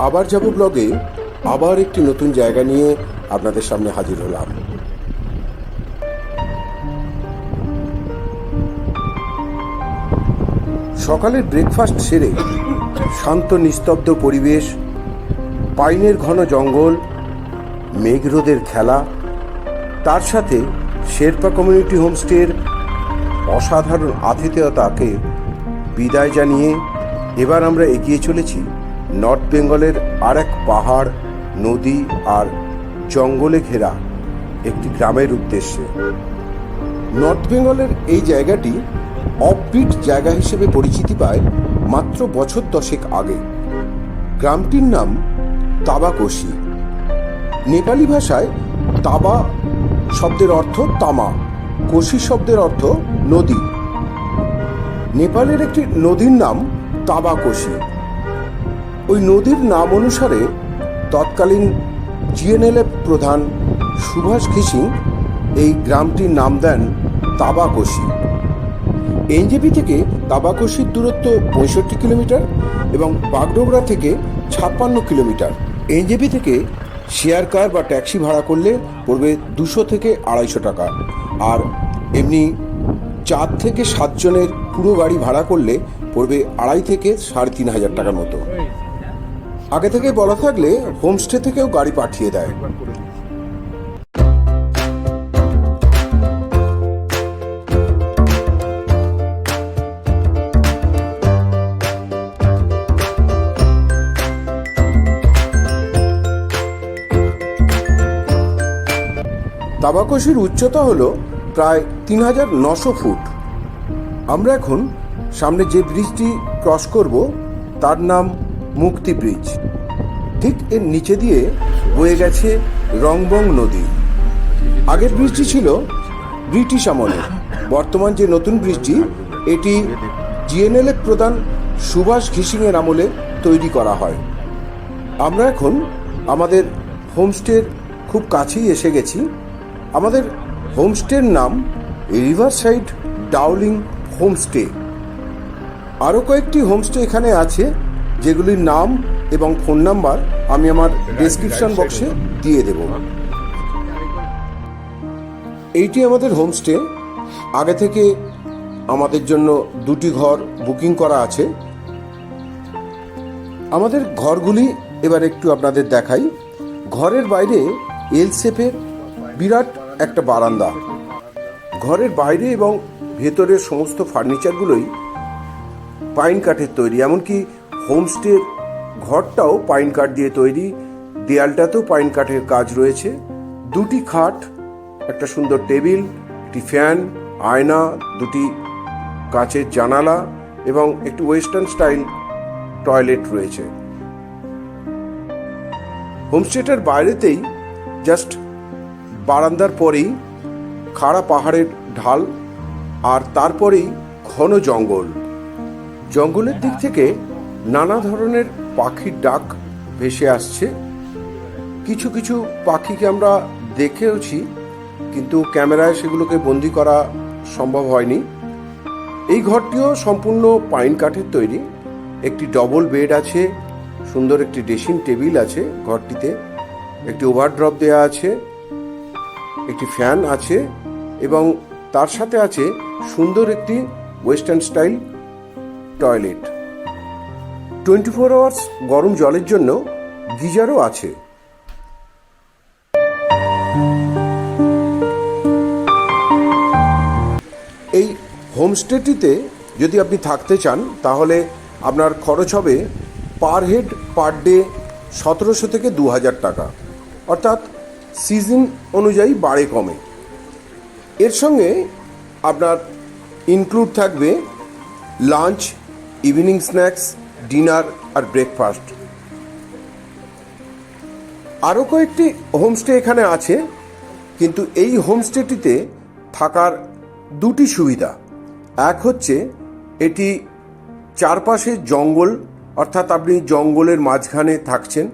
আবার যাব ব্লগে আবার একটি নতুন জায়গা নিয়ে আপনাদের সামনে হাজির হলাম। সকালের ব্রেকফাস্ট সেরে শান্ত নিস্তব্ধ পরিবেশ, পাইনের ঘন জঙ্গল, মেঘরোদের খেলা, তার সাথে শেরপা কমিউনিটি হোমস্টের অসাধারণ আতিথেয়তাকে বিদায় জানিয়ে এবার আমরা এগিয়ে চলেছি নর্থ বেঙ্গলের আর এক পাহাড়, নদী আর জঙ্গলে ঘেরা একটি গ্রামের উদ্দেশ্যে। নর্থ বেঙ্গলের এই জায়গাটি অফবিট জায়গা হিসেবে পরিচিতি পায় মাত্র বছর 10 আগে। গ্রামটির নাম তাবাকোশি। নেপালি ভাষায় তাবা শব্দের অর্থ তামা, কোশি শব্দের অর্থ নদী। নেপালের একটি নদীর নাম তাবাকোশি। ওই নদীর নাম অনুসারে তৎকালীন জিএনএলএফ প্রধান সুভাষ ঘিসিং এই গ্রামটির নাম দেন তাবাকোশি। এনজেপি থেকে তাবাকোশির দূরত্ব 65 কিলোমিটার এবং বাগডোগরা থেকে 56 কিলোমিটার। এনজেপি থেকে শেয়ার কার বা ট্যাক্সি ভাড়া করলে পড়বে 200 থেকে 250 টাকা, আর এমনি 4 থেকে 7 জনের পুরো গাড়ি ভাড়া করলে পড়বে 2,500 থেকে 3,500 টাকার মতো। আগে থেকে বলা থাকলে হোমস্টে থেকেও গাড়ি পাঠিয়ে দেয়। তাবাকোশির উচ্চতা হলো প্রায় 3,900 ফুট। আমরা এখন সামনে যে ব্রিজটি ক্রস করব তার নাম মুক্তি ব্রিজ। ঠিক এর নিচে দিয়ে বয়ে গেছে রংবং নদী। আগের ব্রিজটি ছিল ব্রিটিশ আমলের। বর্তমান যে নতুন ব্রিজটি, এটি জিএনএলএফ প্রধান সুভাষ ঘিসিংয়ের আমলে তৈরি করা হয়। আমরা এখন আমাদের হোমস্টের খুব কাছেই এসে গেছি। আমাদের হোমস্টের নাম রিভার সাইড ডাউলিং হোমস্টে। আরও কয়েকটি হোমস্টে এখানে আছে, যেগুলির নাম এবং ফোন নাম্বার আমি আমার ডেসক্রিপশন বক্সে দিয়ে দেব। এইটি আমাদের হোমস্টে। আগে থেকে আমাদের জন্য 2টি ঘর বুকিং করা আছে। আমাদের ঘরগুলি এবার একটু আপনাদের দেখাই। ঘরের বাইরে এল শেপের বিরাট একটা বারান্দা। ঘরের বাইরে এবং ভেতরের সমস্ত ফার্নিচারগুলোই পাইন কাঠের তৈরি। এমনকি হোমস্টের ঘরটাও পাইন কাঠ দিয়ে তৈরি। দেয়ালটাতেও পাইন কাঠের কাজ রয়েছে। 2টি খাট, একটা সুন্দর টেবিল, একটি ফ্যান, আয়না, 2টি কাচের জানালা এবং একটি ওয়েস্টার্ন স্টাইল টয়লেট রয়েছে। হোমস্টেটার বাইরেতেই জাস্ট বারান্দার পরেই খাড়া পাহাড়ের ঢাল, আর তারপরেই ঘন জঙ্গল। জঙ্গলের দিক থেকে নানা ধরনের পাখির ডাক ভেসে আসছে। কিছু কিছু পাখিকে আমরা দেখেওছি, কিন্তু ক্যামেরায় সেগুলোকে বন্দি করা সম্ভব হয়নি। এই ঘরটিও সম্পূর্ণ পাইন কাঠের তৈরি। একটি ডবল বেড আছে, সুন্দর একটি ড্রেসিং টেবিল আছে ঘরটিতে, একটি ওভারড্রপ দেওয়া আছে, একটি ফ্যান আছে এবং তার সাথে আছে সুন্দর একটি ওয়েস্টার্ন স্টাইল টয়লেট। 24 আওয়ার্স গরম জলের জন্য গিজারও আছে। এই হোমস্টেটিতে যদি আপনি থাকতে চান তাহলে আপনার খরচ হবে পার হেড পার ডে 1700 থেকে 2,000 টাকা, অর্থাৎ সিজন অনুযায়ী বাড়ে কমে। এর সঙ্গে আপনার ইনক্লুড থাকবে লাঞ্চ, ইভিনিং স্ন্যাক্স, ডিনার আর ব্রেকফাস্ট। আরও কয়েকটি হোমস্টে এখানে আছে, কিন্তু এই হোমস্টেটিতে থাকার 2টি সুবিধা। এক হচ্ছে এটি চারপাশে জঙ্গল, অর্থাৎ আপনি জঙ্গলের মাঝখানে থাকছেন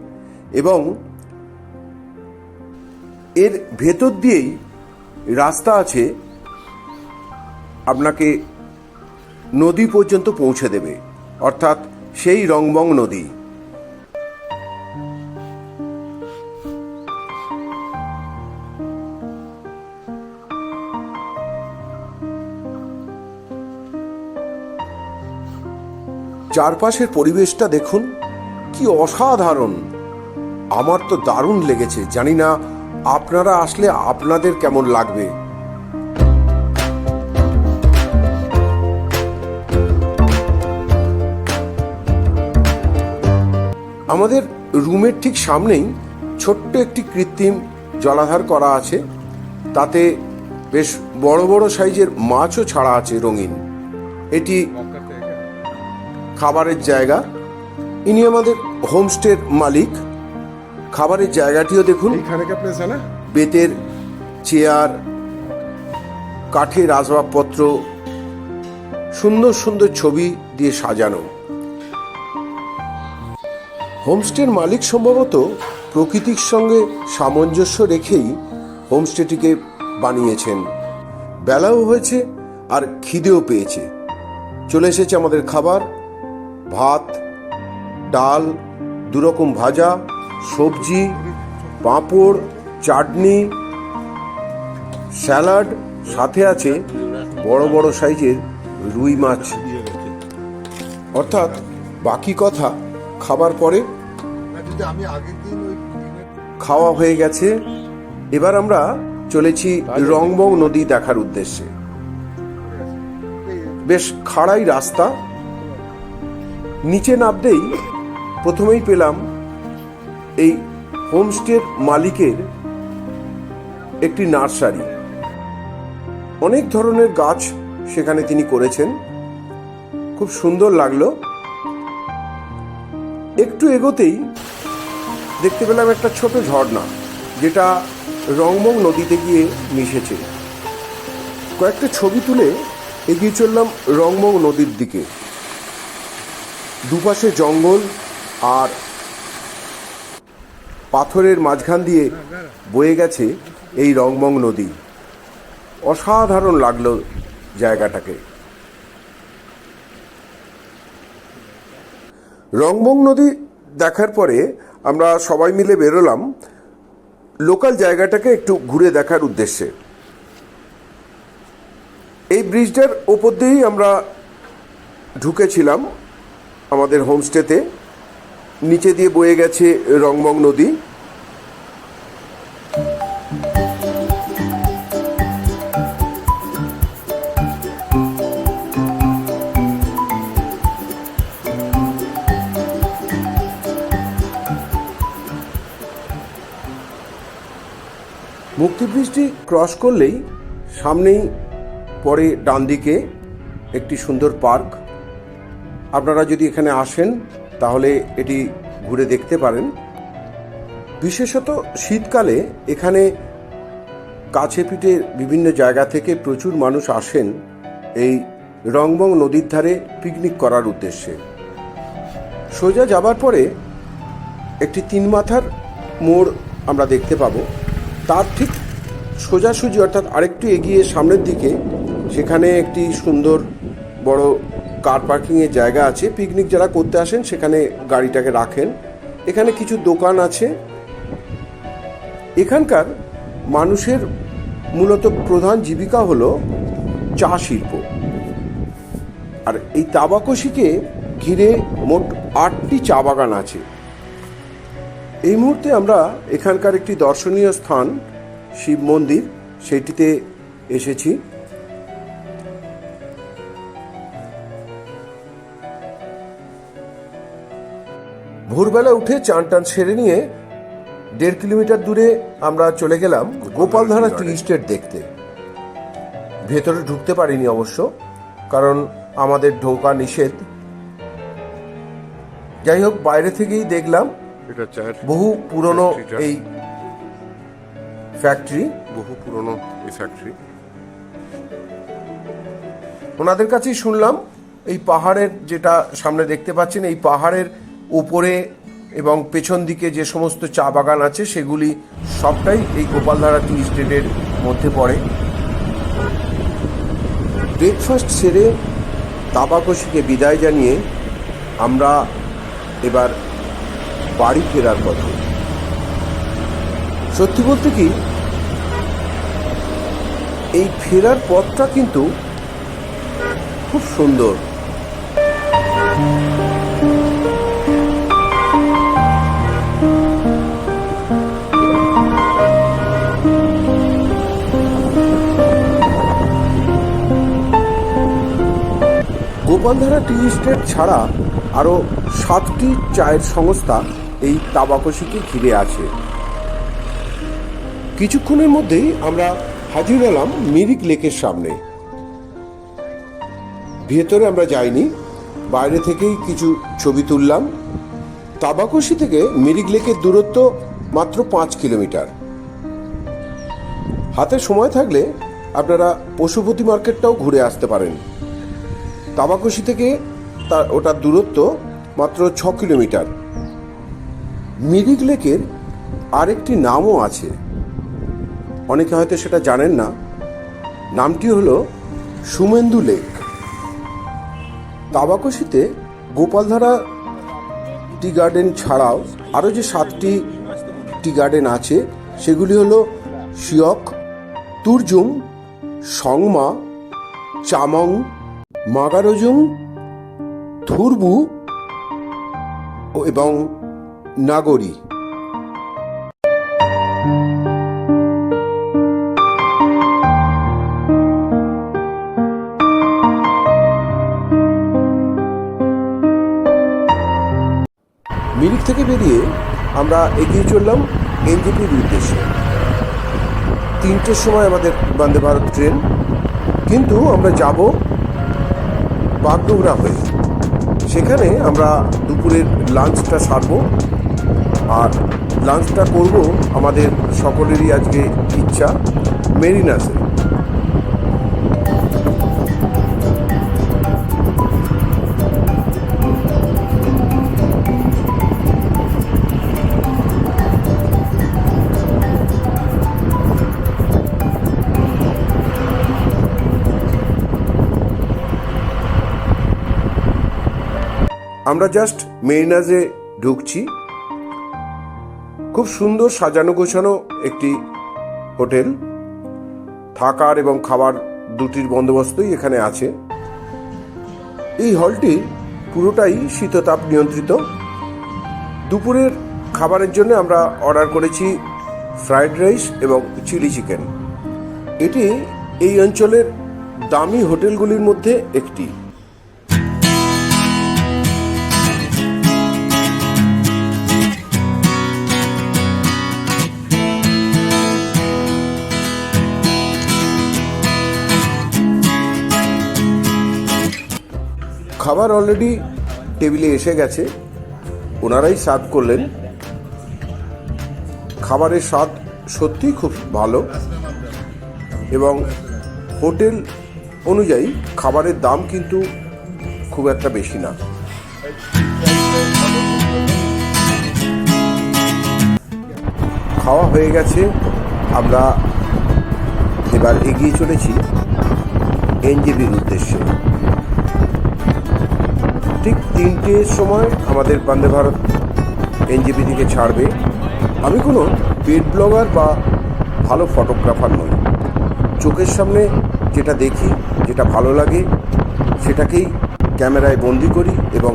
এবং এর ভেতর দিয়েই রাস্তা আছে আপনাকে নদী পর্যন্ত পৌঁছে দেবে। অর্থাৎ সেই রংবং নদী। চারপাশের পরিবেশটা দেখুন, কি অসাধারণ। আমার তো দারুণ লেগেছে, জানি না আপনারা আসলে আপনাদের কেমন লাগবে। আমাদের রুমের ঠিক সামনেই ছোট্ট একটি কৃত্রিম জলাধার করা আছে, তাতে বেশ বড় বড় সাইজের মাছও ছাড়া আছে রঙিন। এটি খাবারের জায়গা। ইনি আমাদের হোমস্টের মালিক। খাবারের জায়গাটিও দেখুন, বেতের চেয়ার, কাঠের আসবাবপত্র, সুন্দর সুন্দর ছবি দিয়ে সাজানো। হোমস্টের মালিক সম্ভবত প্রকৃতির সঙ্গে সামঞ্জস্য রেখেই হোমস্টেটিকে বানিয়েছেন। বেলাও হয়েছে আর খিদেও পেয়েছে। চলে এসেছে আমাদের খাবার, ভাত, ডাল, দুরকম ভাজা, সবজি, পাঁপড়, চাটনি, স্যালাড, সাথে আছে বড় বড় সাইজের রুই মাছ। অর্থাৎ বাকি কথা খাবার পরে। খাওয়া হয়ে গেছে, এবার আমরা চলেছি রংবং নদী দেখার উদ্দেশ্যে। বেশ খাড়াই রাস্তা। নিচে নামতেই প্রথমেই পেলাম এই হোমস্টের মালিকের একটি নার্সারি। অনেক ধরনের গাছ সেখানে তিনি করেছেন, খুব সুন্দর লাগলো। একটু এগোতেই দেখতে পেলাম একটা ছোট ঝর্ণা, যেটা রংবং নদীতে গিয়ে মিশেছে। কয়েকটা ছবি তুলে এগিয়ে চললাম রংবং নদীর দিকে। দুপাশে জঙ্গল আর পাথরের মাঝখান দিয়ে বয়ে গেছে এই রংবং নদী। অসাধারণ লাগলো জায়গাটাকে। রংবং নদী দেখার পরে আমরা সবাই মিলে বেরোলাম লোকাল জায়গাটাকে একটু ঘুরে দেখার উদ্দেশ্যে। এই ব্রিজটার ওপর দিয়েই আমরা ঢুকেছিলাম আমাদের হোমস্টেতে। নিচে দিয়ে বয়ে গেছে রংবং নদী। মুক্তি ব্রিজটি ক্রস করলেই সামনেই পরে ডান দিকে একটি সুন্দর পার্ক। আপনারা যদি এখানে আসেন তাহলে এটি ঘুরে দেখতে পারেন। বিশেষত শীতকালে এখানে কাছে পিঠে বিভিন্ন জায়গা থেকে প্রচুর মানুষ আসেন এই রংবং নদীর ধারে পিকনিক করার উদ্দেশ্যে। সোজা যাবার পরে একটি তিন মাথার মোড় আমরা দেখতে পাবো। তার ঠিক সোজাসুজি অর্থাৎ আরেকটু এগিয়ে সামনের দিকে সেখানে একটি সুন্দর বড় কার পার্কিংয়ের জায়গা আছে। পিকনিক যারা করতে আসেন সেখানে গাড়িটাকে রাখেন। এখানে কিছু দোকান আছে। এখানকার মানুষের মূলত প্রধান জীবিকা হলো চা শিল্প। আর এই তাবাকশিকে ঘিরে মোট 8টি চা বাগান আছে। এই মুহূর্তে আমরা এখানকার একটি দর্শনীয় স্থান শিব মন্দির, সেটিতে এসেছি। ভোরবেলা উঠে চান টান সেরে নিয়ে 1.5 কিলোমিটার দূরে আমরা চলে গেলাম গোপালধারা টি স্টেট দেখতে। ভেতরে ঢুকতে পারিনি অবশ্য, কারণ আমাদের ঢোকা নিষেধ। যাই হোক, বাইরে থেকেই দেখলাম বহু পুরনো এই ফ্যাক্টরি। ওনাদের কাছেই শুনলাম এই পাহাড়ের, যেটা সামনে দেখতে পাচ্ছেন, এই পাহাড়ের উপরে এবং পেছন দিকে যে সমস্ত চা বাগান আছে সেগুলি সবটাই এই গোপালধারা টি স্টেটের মধ্যে পড়ে। ব্রেকফাস্ট সেরে তাবাকশিকে বিদায় জানিয়ে আমরা এবার বাড়ি ফেরার পথে। সত্যি বলতে কি, এই ফেরার পথটা কিন্তু খুব সুন্দর। গোপালধারা টি এস্টেট ছাড়া আরও 7টি চায়ের সংস্থা এই তাবাকশিকে ঘিরে আছে। কিছুক্ষণের মধ্যেই আমরা হাজির হলাম মিরিক লেকের সামনে। ভেতরে আমরা যাইনি, বাইরে থেকেই কিছু ছবি তুললাম। তাবাকশি থেকে মিরিক লেকের দূরত্ব মাত্র 5 কিলোমিটার। হাতে সময় থাকলে আপনারা পশুপতি মার্কেটটাও ঘুরে আসতে পারেন। তাবাকশি থেকে ওটার দূরত্ব মাত্র 6 কিলোমিটার। মিরিক লেকের আরেকটি নামও আছে, অনেকে হয়তো সেটা জানেন না। নামটি হলো সুমেন্দু লেক। তাবাকশিতে গোপালধারা টি গার্ডেন ছাড়াও আরও যে 7টি টি গার্ডেন আছে সেগুলি হলো শিয়ক, তুরজুং, সংমা, চামং, মাগারজুং, থুরবু এবং নাগরি। মিরিক থেকে বেরিয়ে আমরা এগিয়ে চললাম এনজেপির উদ্দেশ্যে। 3টের সময় আমাদের বন্দে ভারত ট্রেন, কিন্তু আমরা যাব বাগডোগরা হয়ে। সেখানে আমরা দুপুরের লাঞ্চটা সারব, আর লাঞ্চটা করব আমাদের সকলেরই আজকে ইচ্ছা মেরিনাসে। আমরা জাস্ট মেরিনাসে ঢুকছি। খুব সুন্দর সাজানো গোছানো একটি হোটেল, থাকার এবং খাবার দুটির বন্দোবস্তই এখানে আছে। এই হলটি পুরোটাই শীততাপ নিয়ন্ত্রিত। দুপুরের খাবারের জন্য আমরা অর্ডার করেছি ফ্রাইড রাইস এবং চিলি চিকেন। এটি এই অঞ্চলের দামি হোটেলগুলির মধ্যে একটি। খাবার অলরেডি টেবিলে এসে গেছে, ওনারাই সার্ভ করলেন। খাবারের স্বাদ সত্যিই খুব ভালো এবং হোটেল অনুযায়ী খাবারের দাম কিন্তু খুব একটা বেশি না। খাওয়া হয়ে গেছে, আমরা এবার এগিয়ে চলেছি এনজেপির উদ্দেশ্যে। ঠিক 3টের সময় আমাদের বন্দে ভারত এনজেপি থেকে ছাড়বে। আমি কোনো পেড ব্লগার বা ভালো ফটোগ্রাফার নই। চোখের সামনে যেটা দেখি, যেটা ভালো লাগে, সেটাকেই ক্যামেরায় বন্দি করি এবং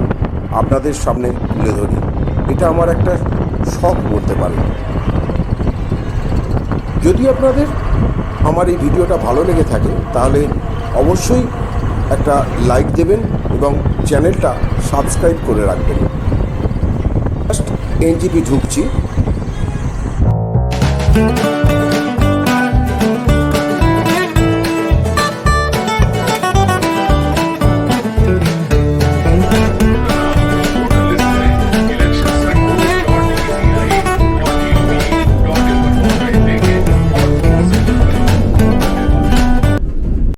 আপনাদের সামনে তুলে ধরি। এটা আমার একটা শখ বলতে পারেন। যদি আপনাদের আমার এই ভিডিওটা ভালো লেগে থাকে তাহলে অবশ্যই একটা লাইক দেবেন এবং চ্যানেলটা সাবস্ক্রাইব করে রাখবেন। জাস্ট এনজেপি ঢুকছি।